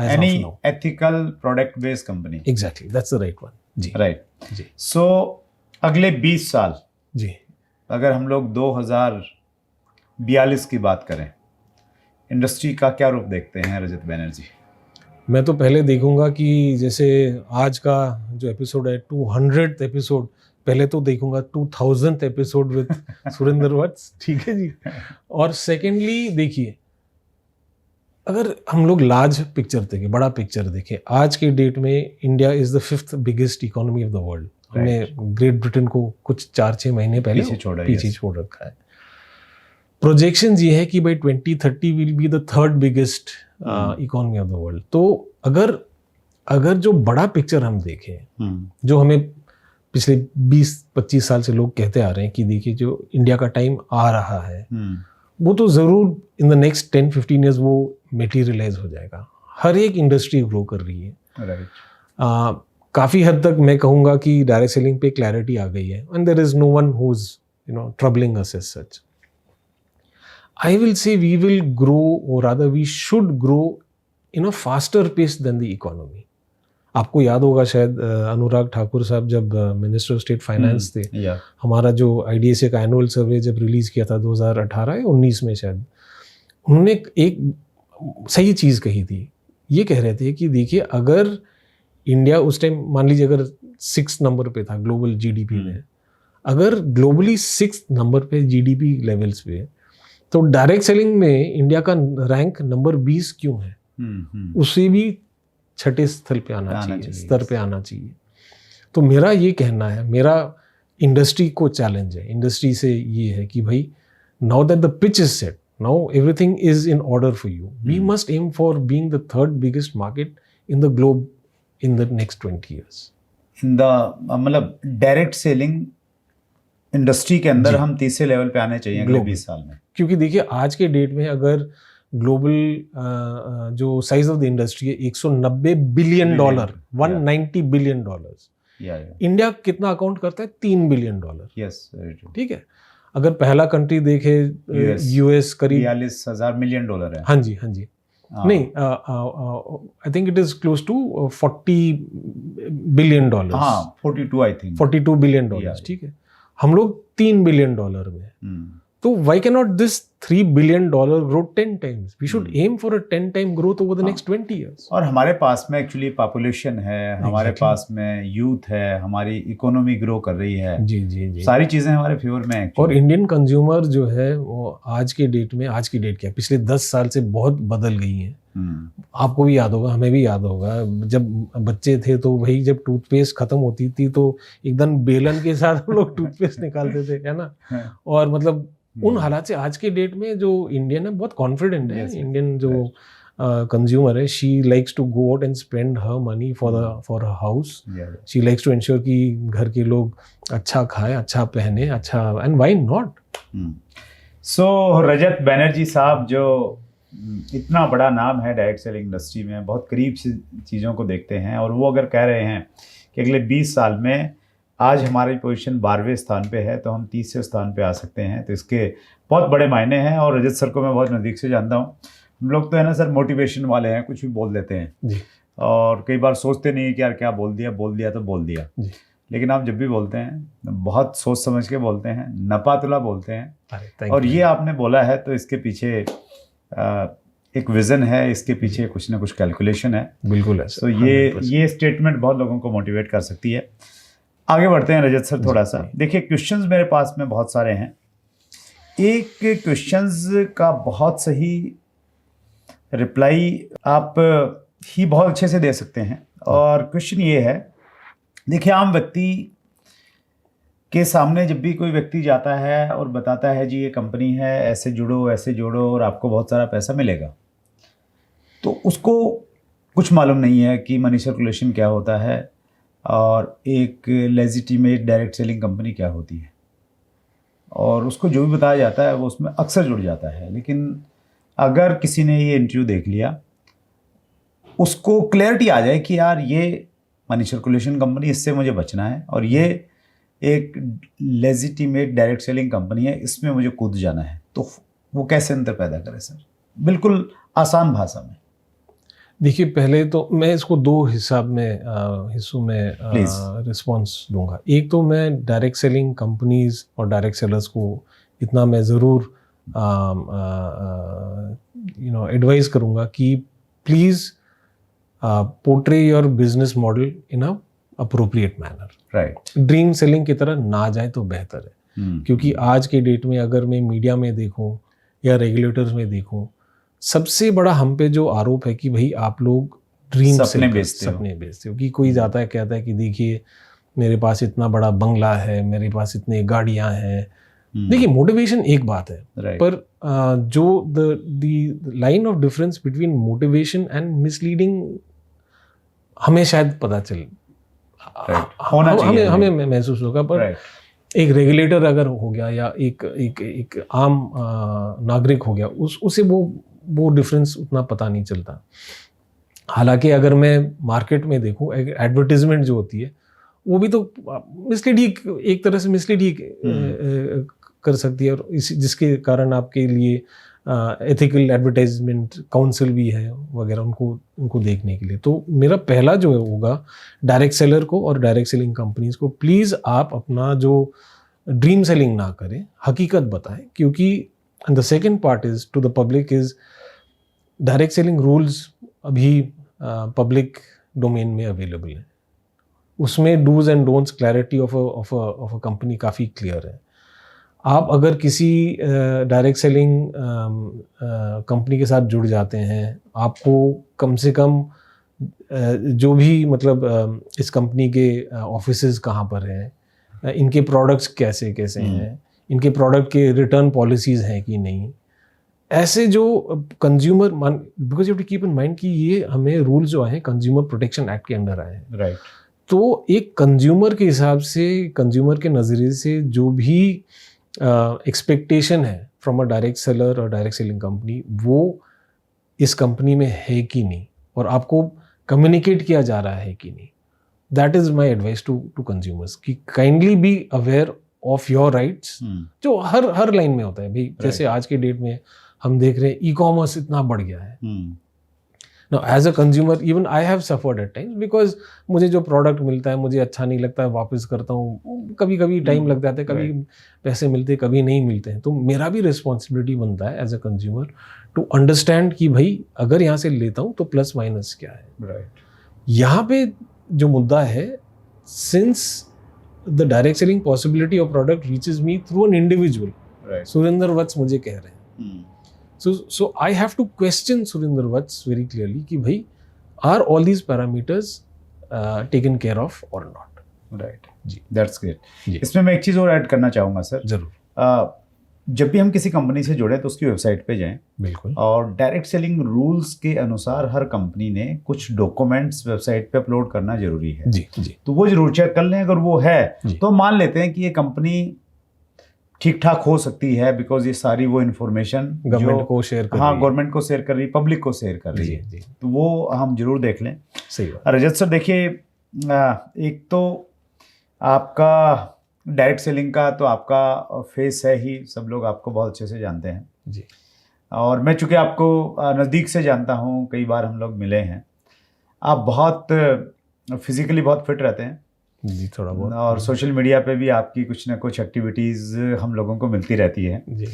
any ethical product based company. Exactly, that's the right one जी। राइट जी। सो अगले 20 साल जी, अगर हम लोग 2042 की बात करें, इंडस्ट्री का क्या रूप देखते हैं रजत बैनर्जी? मैं तो पहले देखूंगा कि जैसे आज का जो एपिसोड है 200th एपिसोड, पहले तो देखूंगा 2000th एपिसोड विद सुरेंद्र वत्स, ठीक है जी। और सेकेंडली देखिए, अगर हम लोग लार्ज पिक्चर देखें, बड़ा पिक्चर देखें, आज के डेट में India is the 5th biggest economy of the world. हमने ग्रेट ब्रिटेन को कुछ 4-6 महीने पहले पीछे छोड़ रखा है। प्रोजेक्शन ये है कि by 2030 will be the 3rd biggest economy of the world. तो अगर जो बड़ा पिक्चर हम देखें, जो हमें पिछले 20-25 साल से लोग कहते आ रहे हैं कि देखिए जो इंडिया का टाइम आ रहा है, वो तो ज़रूर इन द नेक्स्ट 10-15 ईयर्स वो मटेरियलाइज हो जाएगा। हर एक इंडस्ट्री ग्रो कर रही है। काफ़ी हद तक मैं कहूँगा कि डायरेक्ट सेलिंग पे क्लैरिटी आ गई है and there is no one who is troubling us as such. I will say we will grow, or rather we should grow in a faster pace than the economy. आपको याद होगा शायद अनुराग ठाकुर साहब जब मिनिस्टर ऑफ स्टेट फाइनेंस थे, हमारा जो IDSA का एनुअल सर्वे जब रिलीज किया था 2018 या 19 में शायद, उन्होंने एक सही चीज़ कही थी। ये कह रहे थे कि देखिए अगर इंडिया उस टाइम मान लीजिए अगर 6th नंबर पे था ग्लोबल GDP में, अगर ग्लोबली 6th नंबर पे GDP लेवल्स पे, तो डायरेक्ट सेलिंग में इंडिया का रैंक नंबर 20 क्यों है? उसे भी 6ठे स्तर पे आना चाहिए। तो मेरा ये कहना है, मेरा इंडस्ट्री को चैलेंज है, इंडस्ट्री से ये है कि भाई now that the pitch is set, now everything is in order for you, we must aim for being the 3rd biggest market in the globe in the next 20 years। In the मतलब direct selling industry के अंदर हम तीसरे level पे आने चाहिए अगले 20 साल में। क्योंकि देखिए आज के डेट में अगर ग्लोबल जो साइज ऑफ द इंडस्ट्री है $190 बिलियन, $190 बिलियन, इंडिया कितना अकाउंट करता है? $3 बिलियन। यस, ठीक है। अगर पहला कंट्री देखे यूएस करीब $42,000 मिलियन है। हाँ जी नहीं, I think it is close to $40 billion. हाँ, 42 आई थिंक, $42 बिलियन, ठीक है। हम लोग $3 बिलियन में, तो why cannot this $3 billion grow 10 times? We should aim for a 10 time growth over the next 20 years. और हमारे पास में एक्चुअली पॉपुलेशन है, हमारे पास में यूथ है, हमारी इकोनॉमी ग्रो कर रही है। जी, सारी चीजें हमारे फेवर में हैं। और इंडियन कंज्यूमर जो है वो आज की डेट क्या पिछले 10 साल से बहुत बदल गई है। आपको भी याद होगा, हमें भी याद होगा, जब बच्चे थे तो भाई जब टूथपेस्ट खत्म होती थी तो एकदम बेलन के साथ हम लोग टूथपेस्ट निकालते थे, है ना। और मतलब उन हालात से आज के डेट में जो इंडियन है बहुत कॉन्फिडेंट है। इंडियन जो कंज्यूमर है, she likes to go out and spend her money for her house. She likes to ensure कि घर के लोग अच्छा खाए, अच्छा पहने, अच्छा, and why not. So Rajat Banerjee साहब जो इतना बड़ा नाम है डायरेक्ट सेलिंग इंडस्ट्री में, बहुत करीब से चीज़ों को देखते हैं, और वो अगर कह रहे हैं कि अगले 20 साल में आज हमारी पोजीशन 12वें स्थान पे है तो हम 30वें स्थान पे आ सकते हैं, तो इसके बहुत बड़े मायने हैं। और रजत सर को मैं बहुत नज़दीक से जानता हूँ। हम लोग तो है ना सर मोटिवेशन वाले हैं, कुछ भी बोल देते हैं जी। और कई बार सोचते नहीं कि यार क्या बोल दिया तो बोल दिया। लेकिन आप जब भी बोलते हैं बहुत सोच समझ के बोलते हैं, नपातुला बोलते हैं। अरे thank और you. ये आपने बोला है तो इसके पीछे एक विजन है, इसके पीछे कुछ ना कुछ कैलकुलेशन है। बिल्कुल है तो ये स्टेटमेंट बहुत लोगों को मोटिवेट कर सकती है। आगे बढ़ते हैं रजत सर थोड़ा सा। देखिए क्वेश्चंस मेरे पास में बहुत सारे हैं। एक क्वेश्चंस का बहुत सही रिप्लाई आप ही बहुत अच्छे से दे सकते हैं, और क्वेश्चन ये है, देखिए आम व्यक्ति के सामने जब भी कोई व्यक्ति जाता है और बताता है जी ये कंपनी है, ऐसे जुड़ो और आपको बहुत सारा पैसा मिलेगा, तो उसको कुछ मालूम नहीं है कि मनी सर्कुलेशन क्या होता है और एक लेजिटिमेट डायरेक्ट सेलिंग कंपनी क्या होती है, और उसको जो भी बताया जाता है वो उसमें अक्सर जुड़ जाता है। लेकिन अगर किसी ने ये इंटरव्यू देख लिया, उसको क्लैरिटी आ जाए कि यार ये मनी सर्कुलेशन कंपनी, इससे मुझे बचना है, और ये एक लेजिटिमेट डायरेक्ट सेलिंग कंपनी है, इसमें मुझे कूद जाना है, तो वो कैसे अंतर पैदा करे सर, बिल्कुल आसान भाषा में? देखिए पहले तो मैं इसको दो हिस्सों में रिस्पॉन्स दूंगा। एक तो मैं डायरेक्ट सेलिंग कंपनीज और डायरेक्ट सेलर्स को इतना मैं ज़रूर एडवाइस करूंगा कि please portray your business model in a appropriate manner. Right. Dream selling की तरह ना जाए तो बेहतर है। क्योंकि आज के डेट में अगर मैं मीडिया में देखूं या रेगुलेटर्स में देखूं, सबसे बड़ा हम पे जो आरोप है कि भाई आप लोग ड्रीम सपने बेचते हो। कि कोई जाता है कहता है कि देखिए मेरे पास इतना बड़ा बंगला है, मेरे पास इतनी गाड़ियां हैं। देखिए मोटिवेशन एक बात है, पर जो the line of difference between motivation and misleading हमें शायद पता चले, हमें महसूस होगा। पर एक रेगुलेटर अगर हो गया या एक आम नागरिक हो गया, उसे वो डिफरेंस उतना पता नहीं चलता। हालांकि अगर मैं मार्केट में देखूं, एडवर्टीजमेंट जो होती है वो भी तो मिसलीड ही, एक तरह से मिसलीड ही कर सकती है, और जिसके कारण आपके लिए एथिकल एडवर्टाइजमेंट काउंसिल भी है वगैरह, उनको देखने के लिए। तो मेरा पहला जो होगा डायरेक्ट सेलर को और डायरेक्ट सेलिंग कंपनीज को, प्लीज़ आप अपना जो ड्रीम सेलिंग ना करें, हकीकत बताएं। क्योंकि the second part is to the public is direct selling rules अभी पब्लिक डोमेन में अवेलेबल है। उसमें dos and don'ts, clarity of a company काफ़ी क्लियर है। आप अगर किसी डायरेक्ट सेलिंग कंपनी के साथ जुड़ जाते हैं, आपको कम से कम जो भी मतलब इस कंपनी के ऑफिसेज कहाँ पर हैं, इनके प्रोडक्ट्स कैसे हैं, इनके प्रोडक्ट के रिटर्न पॉलिसीज़ हैं कि नहीं, ऐसे जो consumer, because you have to keep in mind कि ये हमें रूल्स जो आए हैं कंज्यूमर प्रोटेक्शन एक्ट के अंडर आए हैं। राइट। तो एक कंज्यूमर के हिसाब से, कंज्यूमर के नज़रिए से जो भी एक्सपेक्टेशन है फ्रॉम अ डायरेक्ट सेलर और डायरेक्ट सेलिंग कंपनी, वो इस कंपनी में है कि नहीं, और आपको कम्युनिकेट किया जा रहा है कि नहीं। That is my advice to consumers कि kindly be aware of your rights, जो हर लाइन में होता है भाई। जैसे आज के डेट में हम देख रहे हैं ई कॉमर्स इतना बढ़ गया है। Now, as a consumer, even I have suffered at times because मुझे जो प्रोडक्ट मिलता है मुझे अच्छा नहीं लगता है, वापस करता हूँ। कभी कभी टाइम लग जाता है, कभी पैसे मिलते हैं, कभी नहीं मिलते हैं। तो मेरा भी रिस्पॉन्सिबिलिटी बनता है as a consumer to understand कि भाई अगर यहाँ से लेता हूँ तो प्लस माइनस क्या है। राइट। यहाँ पे जो मुद्दा है, since the direct selling possibility of product reaches me through an individual, Surendra Vats मुझे कह रहे हैं, So I have to question Surinder Vats very clearly कि भाई are all these parameters taken care of or not? Right. Ji, that's great. इसमें मैं एक चीज़ और ऐड करना चाहूँगा सर। जरूर। जब भी हम किसी कंपनी से जुड़े तो उसकी वेबसाइट पे जाएं। बिल्कुल। और डायरेक्ट सेलिंग रूल्स के अनुसार हर कंपनी ने कुछ डॉक्यूमेंट्स वेबसाइट पे अपलोड करना जरूरी है। जी जी। तो वो जरूर चेक कर लें। अगर वो है तो मान लेते हैं कि ये कंपनी ठीक ठाक हो सकती है, बिकॉज ये सारी वो इन्फॉर्मेशन गवर्नमेंट को शेयर कर रही है। हाँ, गवर्नमेंट को शेयर कर रही है, पब्लिक को शेयर कर रही है। तो वो हम जरूर देख लें। सही बात। रजत सर देखिए, एक तो आपका डायरेक्ट सेलिंग का तो आपका फेस है ही, सब लोग आपको बहुत अच्छे से जानते हैं जी। और मैं चूँकि आपको नज़दीक से जानता हूँ, कई बार हम लोग मिले हैं, आप बहुत फिजिकली बहुत फिट रहते हैं जी थोड़ा बहुत। और सोशल मीडिया पे भी आपकी कुछ ना कुछ एक्टिविटीज़ हम लोगों को मिलती रहती है। जी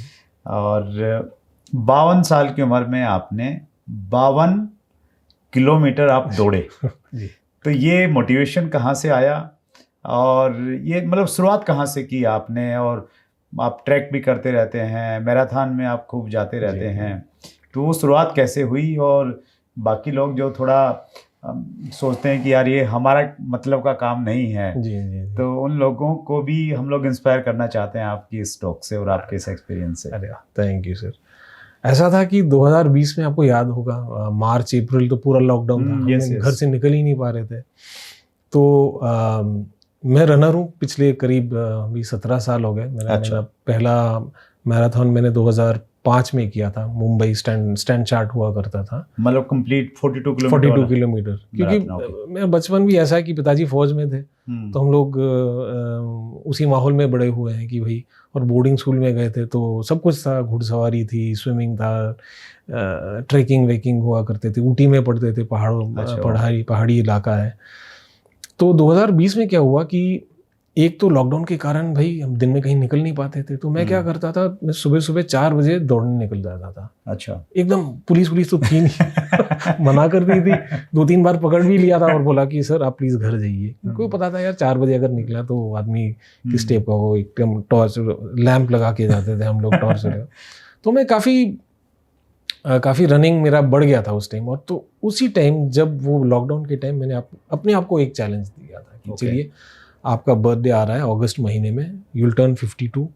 और 52 साल की उम्र में आपने 52 किलोमीटर आप दौड़े। जी तो ये मोटिवेशन कहाँ से आया, और ये मतलब शुरुआत कहाँ से की आपने? और आप ट्रैक भी करते रहते हैं, मैराथन में आप खूब जाते रहते हैं, तो वो शुरुआत कैसे हुई? और बाकी लोग जो थोड़ा सोचते हैं कि यार ये हमारा मतलब का काम नहीं है, जी जी जी। तो उन लोगों को भी हम लोग इंस्पायर करना चाहते हैं आपकी इस टॉक से और आपके इस एक्सपीरियंस से। अरे थैंक यू सर। ऐसा था कि 2020 में आपको याद होगा मार्च अप्रैल तो पूरा लॉकडाउन था, यस हम यस। घर से निकल ही नहीं पा रहे थे। तो मैं रनर हूँ पिछले करीब अभी 17 साल हो गए। मेरा अच्छा। मेरा पहला मैराथन मैंने 2005 में किया था, मुंबई स्टैंड चार्ट हुआ करता था, मतलब कंप्लीट 42 किलोमीटर 42 किलोमीटर। क्योंकि मेरा बचपन भी ऐसा है कि पिताजी फौज में थे, तो हम लोग उसी माहौल में बड़े हुए हैं कि भाई, और बोर्डिंग स्कूल में गए थे तो सब कुछ था, घुड़सवारी थी, स्विमिंग था, ट्रैकिंग वेकिंग हुआ करते थे, ऊटी में पढ़ते थे, पहाड़ी इलाका है। तो 2020 में क्या हुआ कि एक तो लॉकडाउन के कारण भाई हम दिन में कहीं निकल नहीं पाते थे, तो मैं क्या करता था, मैं सुबह सुबह 4 बजे दौड़ने निकल जाता था। अच्छा। एकदम पुलिस तो थी नहीं मना कर दी थी, 2-3 बार पकड़ भी लिया था और बोला कि सर आप प्लीज घर जाइए। उनको पता था यार 4 बजे अगर निकला तो आदमी किस टाइप का हो, एकदम टॉर्च लैंप लगा के जाते थे हम लोग, टॉर्च लगा। तो मैं काफ़ी रनिंग मेरा बढ़ गया था उस टाइम। और तो उसी टाइम जब वो लॉकडाउन के टाइम मैंने अपने आप को एक चैलेंज दिया था कि चलिए आपका बर्थडे आ रहा है अगस्त महीने में, you will turn 52,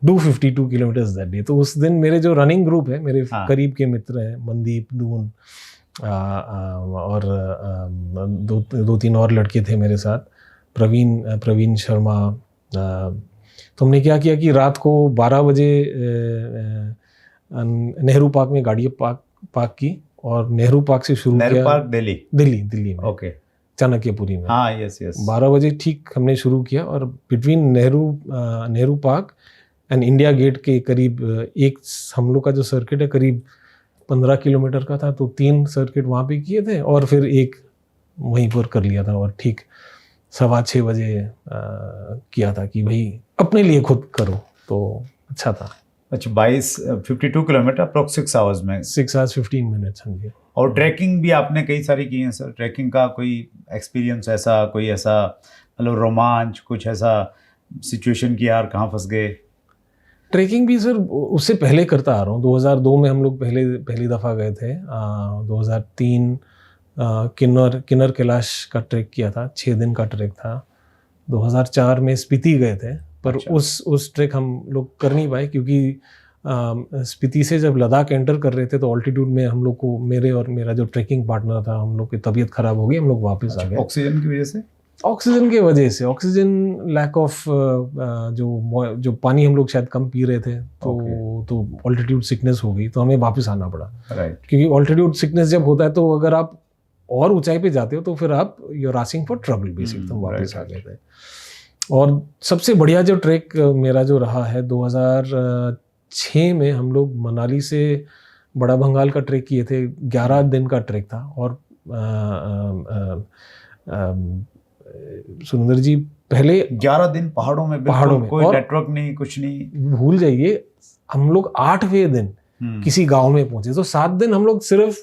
do 52 kilometres that day. तो उस दिन मेरे जो रनिंग ग्रुप है, मेरे करीब के मित्र हैं, मनदीप, दून और 2-3 और लड़के थे मेरे साथ, प्रवीण शर्मा। तो हमने क्या किया कि रात को 12 बजे नेहरू पार्क में गाड़ी पार्क की और नेहरू पार्क से शुरू किया। नेहरू पार्क दिल्ली में, ओके, चाणक्यपुरी में। हाँ यस। 12 बजे ठीक हमने शुरू किया और between Nehru park and India gate के करीब एक हम लोग का जो सर्किट है करीब 15 किलोमीटर का था, तो 3 सर्किट वहाँ पे किए थे और फिर एक वहीं पर कर लिया था। और ठीक 6:15 बजे किया था कि भाई अपने लिए खुद करो, तो अच्छा था। अच्छा, 52 किलोमीटर अप्रोक्स 6 आवर्स में, 6 hours 15 minutes। हाँ जी। और ट्रैकिंग भी आपने कई सारी की है सर। ट्रैकिंग का कोई एक्सपीरियंस ऐसा, कोई ऐसा मतलब रोमांच, कुछ ऐसा सिचुएशन की यार कहाँ फंस गए? ट्रैकिंग भी सर उससे पहले करता आ रहा हूँ। 2002 में हम लोग पहली दफ़ा गए थे। 2003 किन्नर कैलाश का ट्रैक किया था, 6 दिन का ट्रैक था। 2004 में स्पीति गए थे, पर अच्छा। उस ट्रैक हम लोग कर नहीं पाए क्योंकि स्पीति से जब लद्दाख एंटर कर रहे थे तो ऑल्टीट्यूड में हम लोग को, मेरे और मेरा जो ट्रैकिंग पार्टनर था, हम लोग की तबीयत खराब हो गई, हम लोग वापस आ गए। ऑक्सीजन की वजह से? ऑक्सीजन की वजह से, ऑक्सीजन लैक ऑफ, जो पानी हम लोग शायद कम पी रहे थे, तो ऑल्टीट्यूड सिकनेस हो गई, तो हमें वापस आना पड़ा। राइट। क्योंकि ऑल्टीट्यूड सिकनेस जब होता है तो अगर आप और ऊंचाई पे जाते हो तो फिर आप you are asking for trouble basic. तो वापस आ गए थे। और सबसे बढ़िया जो ट्रैक मेरा जो रहा है, 2006 में हम लोग मनाली से बड़ा भंगाल का ट्रैक किए थे। 11 दिन का ट्रैक था। और सुरेंद्र जी, पहले 11 दिन पहाड़ों में, कोई नेटवर्क नहीं, कुछ नहीं, भूल जाइए। हम लोग 8वें दिन किसी गांव में पहुंचे, तो 7 दिन हम लोग सिर्फ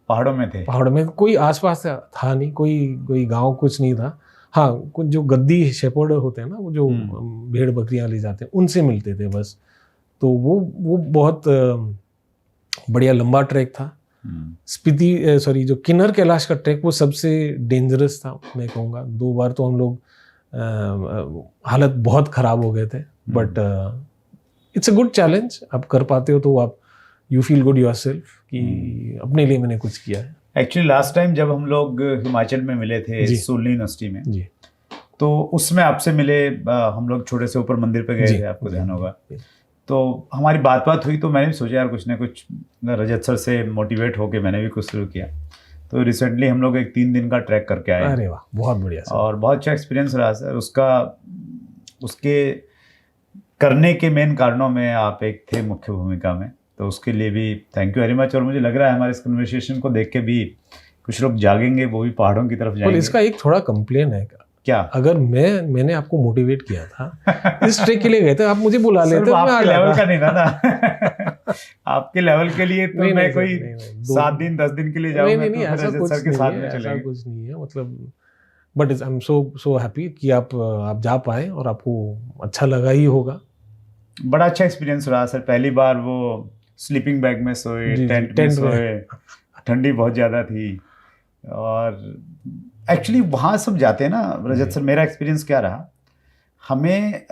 पहाड़ों में थे। पहाड़ों में, कोई आसपास था नहीं, कोई गांव कुछ नहीं था। हाँ, कुछ जो गद्दी शेपर्ड होते हैं ना, वो जो भेड़ बकरियां ले जाते हैं, उनसे मिलते थे बस। तो वो बहुत बढ़िया लंबा ट्रैक था। स्पीति जो किन्नर कैलाश का ट्रैक, वो सबसे डेंजरस था मैं कहूँगा। 2 बार तो हम लोग हालत बहुत ख़राब हो गए थे, but it's a good challenge. आप कर पाते हो तो आप यू फील गुड योरसेल्फ कि अपने लिए मैंने कुछ किया है। एक्चुअली लास्ट टाइम जब हम लोग हिमाचल में मिले थे सोलनी यूनिवर्सिटी में जी, तो उसमें आपसे मिले, हम लोग छोटे से ऊपर मंदिर पे गए थे, आपको ध्यान होगा। तो हमारी बात हुई, तो मैंने भी सोचा यार कुछ ना कुछ, रजत सर से मोटिवेट होके मैंने भी कुछ शुरू किया। तो रिसेंटली हम लोग एक 3 दिन का ट्रैक करके आए। अरे वाह, बहुत बढ़िया सर। और बहुत अच्छा एक्सपीरियंस रहा सर। उसके करने के मेन कारणों में आप एक थे मुख्य भूमिका में, तो उसके लिए भी थैंक यू वेरी मच। और मुझे लग रहा है हमारे इस कन्वर्सेशन को देख के भी कुछ लोग जागेंगे, वो भी पहाड़ों की तरफ जाएंगे। इसका एक थोड़ा कंप्लेन है, क्या? अगर मैंने आपको मोटिवेट किया था इस ट्रिक के लिए गए थे, आप मुझे बुला लेते तो मैं आ आपके लेवल जाता। का नहीं था ना आपके लेवल के लिए तो नहीं, मैं नहीं, कोई सर, नहीं, 7 दिन 10 दिन के लिए नहीं जाऊंगा नहीं तो नहीं, फिर ऐसा रजत कुछ सर के नहीं साथ है, में ऐसा चलेंगे। कुछ नहीं है, मतलब but I am so happy कि आप जा पाए और आपको अच्छा लगा ही होगा। बड़ा अच्छा एक्सपीरियंस रहा सर। पहली बार वो स्लीपिंग बैग में सोए, जी, टेंट में टेंट में। सोए, ठंडी बहुत ज़्यादा थी। और एक्चुअली वहाँ सब जाते हैं ना रजत जी। सर, मेरा एक्सपीरियंस क्या रहा, हमें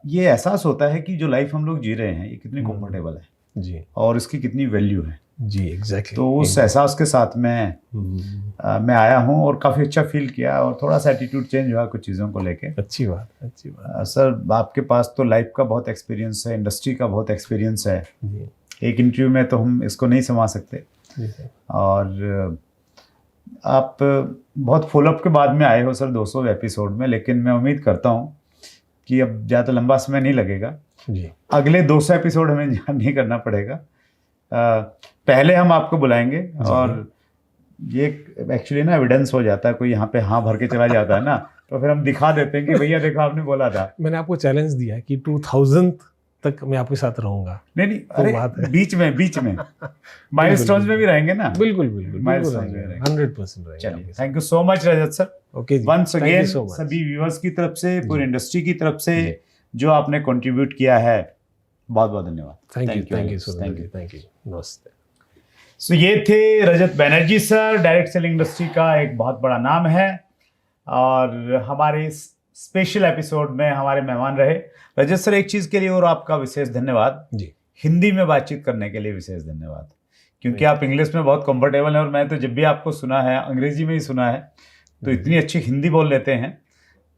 ये एहसास होता है कि जो लाइफ हम लोग जी रहे हैं ये कितनी कंफर्टेबल है जी और इसकी कितनी वैल्यू है। जी, एग्जैक्टली। तो उस एहसास के साथ मैं आया हूँ और काफ़ी अच्छा फील किया और थोड़ा सा एटीट्यूड चेंज हुआ कुछ चीज़ों को लेके। अच्छी बात, अच्छी बात। सर आपके पास तो लाइफ का बहुत एक्सपीरियंस है, इंडस्ट्री का बहुत एक्सपीरियंस है, जी एक इंटरव्यू में तो हम इसको नहीं समा सकते। जी सर। और आप बहुत फॉलोअप के बाद में आए हो सर 200 एपिसोड में, लेकिन मैं उम्मीद करता हूँ कि अब ज़्यादा लंबा समय नहीं लगेगा, जी अगले 200 एपिसोड हमें नहीं करना पड़ेगा। पहले हम आपको बुलाएंगे और ये एक्चुअली ना एविडेंस हो जाता है, कोई यहाँ पे हाँ भर के चला जाता है ना तो फिर हम दिखा देते हैं कि भैया देखो आपने बोला था। मैंने आपको चैलेंज दिया है कि 2000 तक मैं आपके साथ रहूंगा। नहीं तो अरे बात है। बीच में माइलस्टोन्स में भी रहेंगे ना। बिल्कुल बिल्कुल Milestones बिल्कुल में 100% रहेंगे। चलिए, thank you so much Rajat sir. Okay ji, once thank again you so much। सभी व्यूअर्स की तरफ से, पूरी जी। इंडस्ट्री की तरफ से जी। जो आपने कंट्रीब्यूट किया है, बहुत बहुत धन्यवाद। Thank you so thank much, you. Thank you, नमस्ते। सो ये थे Rajat Banerjee sir, direct selling industry का एक बहुत बड़ा नाम है और हमारे इस स्पेशल एपिसोड में हमारे मेहमान रहे। रजत सर एक चीज़ के लिए और आपका विशेष धन्यवाद, जी हिंदी में बातचीत करने के लिए विशेष धन्यवाद, क्योंकि आप इंग्लिश में बहुत कंफर्टेबल हैं और मैं तो जब भी आपको सुना है अंग्रेजी में ही सुना है, तो इतनी अच्छी हिंदी बोल लेते हैं,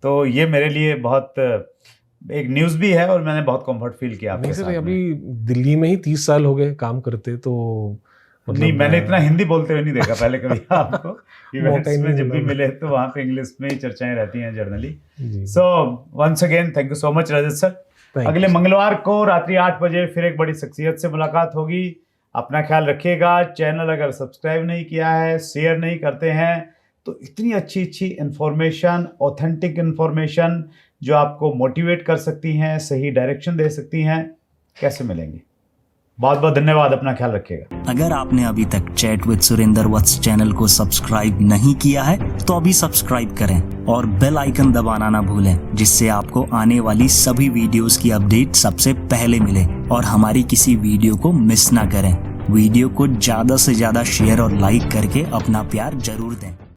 तो ये मेरे लिए बहुत एक न्यूज़ भी है और मैंने बहुत कंफर्ट फील किया आपके नहीं साथ सर, में। अभी दिल्ली में ही 30 साल हो गए काम करते, तो नहीं मैंने इतना हिंदी बोलते हुए नहीं देखा पहले कभी आपको। इवेंट्स ही में नहीं जब भी मिला। मिले तो वहाँ पे इंग्लिश में ही चर्चाएं रहती हैं जनरली। जी। So once again thank you so much Rajat sir. Thank अगले you, sir। मंगलवार को रात्रि 8 बजे फिर एक बड़ी शख्सियत से मुलाकात होगी। अपना ख्याल रखिएगा। चैनल अगर सब्सक्राइब नहीं किया है, शेयर नहीं करते हैं, तो इतनी अच्छी अच्छी इन्फॉर्मेशन, ऑथेंटिक इन्फॉर्मेशन जो आपको मोटिवेट कर सकती हैं, सही डायरेक्शन दे सकती हैं, कैसे मिलेंगी? बहुत बहुत धन्यवाद, अपना ख्याल रखिएगा। अगर आपने अभी तक chat with Surendra Vats channel को सब्सक्राइब नहीं किया है तो अभी सब्सक्राइब करें और बेल आइकन दबाना ना भूलें, जिससे आपको आने वाली सभी वीडियोस की अपडेट सबसे पहले मिले और हमारी किसी वीडियो को मिस ना करें। वीडियो को ज्यादा से ज्यादा शेयर और लाइक करके अपना प्यार जरूर दें।